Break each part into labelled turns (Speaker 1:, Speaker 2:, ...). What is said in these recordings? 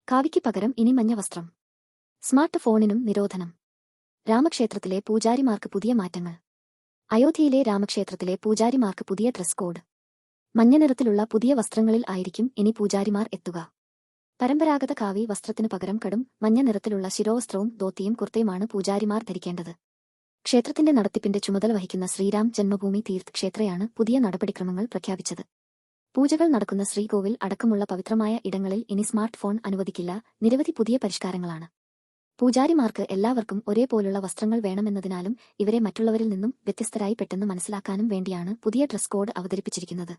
Speaker 1: കാവിക്ക് പകരം ഇനി മഞ്ഞ വസ്ത്രം. സ്മാർട്ട് ഫോണിനും നിരോധനം. രാമക്ഷേത്രത്തിലെ പൂജാരിമാർക്ക് പുതിയ മാറ്റങ്ങൾ. അയോധ്യയിലെ രാമക്ഷേത്രത്തിലെ പൂജാരിമാർക്ക് പുതിയ ഡ്രസ് കോഡ്. മഞ്ഞ നിറത്തിലുള്ള പുതിയ വസ്ത്രങ്ങളിൽ ആയിരിക്കും ഇനി പൂജാരിമാർ എത്തുക. പരമ്പരാഗത കാവി വസ്ത്രത്തിനു പകരം കടും മഞ്ഞ നിറത്തിലുള്ള ശിരോവസ്ത്രവും ധോത്തിയും കുർത്തയുമാണ് പൂജാരിമാർ ധരിക്കേണ്ടത്. ക്ഷേത്രത്തിന്റെ നടത്തിപ്പിന്റെ ചുമതല വഹിക്കുന്ന ശ്രീരാം ജന്മഭൂമി തീർത്ഥ് ക്ഷേത്രയാണ് പുതിയ നടപടിക്രമങ്ങൾ പ്രഖ്യാപിച്ചത്. പൂജകൾ നടക്കുന്ന ശ്രീകോവിൽ അടക്കമുള്ള പവിത്രമായ ഇടങ്ങളിൽ ഇനി സ്മാർട്ട് ഫോൺ അനുവദിക്കില്ല. നിരവധി പുതിയ പരിഷ്കാരങ്ങളാണ്. പൂജാരിമാർക്ക് എല്ലാവർക്കും ഒരേപോലുള്ള വസ്ത്രങ്ങൾ വേണമെന്നതിനാലും ഇവരെ മറ്റുള്ളവരിൽ നിന്നും വ്യത്യസ്തരായി പെട്ടെന്ന് മനസ്സിലാക്കാനും വേണ്ടിയാണ് പുതിയ ഡ്രസ് കോഡ് അവതരിപ്പിച്ചിരിക്കുന്നത്.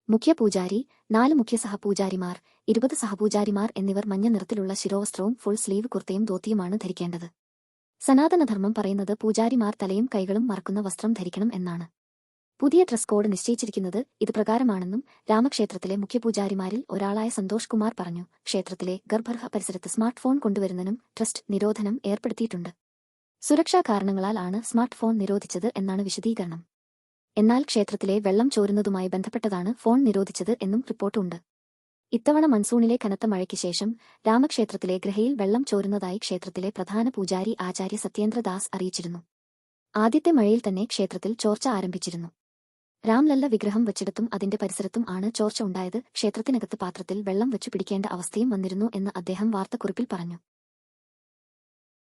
Speaker 1: മുഖ്യ പൂജാരി, 4 മുഖ്യ സഹപൂജാരിമാർ, 20 സഹപൂജാരിമാർ എന്നിവർ മഞ്ഞ നിറത്തിലുള്ള ശിരോവസ്ത്രവും ഫുൾ സ്ലീവ് കുർത്തയും ധോത്തിയുമാണ് ധരിക്കേണ്ടത്. സനാതനധർമ്മം പറയുന്നത് പൂജാരിമാർ തലയും കൈകളും മറക്കുന്ന വസ്ത്രം ധരിക്കണം എന്നാണ്. പുതിയ ഡ്രസ് കോഡ് നിശ്ചയിച്ചിരിക്കുന്നത് ഇത് പ്രകാരമാണെന്നും രാമക്ഷേത്രത്തിലെ മുഖ്യപൂജാരിമാരിൽ ഒരാളായ സന്തോഷ് കുമാർ പറഞ്ഞു. ക്ഷേത്രത്തിലെ ഗർഭഗൃഹ പരിസരത്ത് സ്മാർട്ട് ഫോൺ കൊണ്ടുവരുന്നതിനും ട്രസ്റ്റ് നിരോധനം ഏർപ്പെടുത്തിയിട്ടുണ്ട്. സുരക്ഷാ കാരണങ്ങളാൽ ആണ് സ്മാർട്ട് ഫോൺ നിരോധിച്ചത് എന്നാണ് വിശദീകരണം. എന്നാൽ ക്ഷേത്രത്തിലെ വെള്ളം ചോരുന്നതുമായി ബന്ധപ്പെട്ടതാണ് ഫോൺ നിരോധിച്ചത് എന്നും റിപ്പോർട്ടുണ്ട്. ഇത്തവണ മൺസൂണിലെ കനത്ത മഴയ്ക്ക് ശേഷം രാമക്ഷേത്രത്തിലെ ഗൃഹയിൽ വെള്ളം ചോരുന്നതായി ക്ഷേത്രത്തിലെ പ്രധാന പൂജാരി ആചാര്യ സത്യേന്ദ്രദാസ് അറിയിച്ചിരുന്നു. ആദ്യത്തെ മഴയിൽ തന്നെ ക്ഷേത്രത്തിൽ ചോർച്ച ആരംഭിച്ചിരുന്നു. രാംലല്ല വിഗ്രഹം വച്ചിടത്തും അതിന്റെ പരിസരത്തും ആണ് ചോർച്ച ഉണ്ടായത്. ക്ഷേത്രത്തിനകത്ത് പാത്രത്തിൽ വെള്ളം വെച്ചു പിടിക്കേണ്ട അവസ്ഥയും വന്നിരുന്നു എന്ന് അദ്ദേഹം വാർത്താക്കുറിപ്പിൽ പറഞ്ഞു.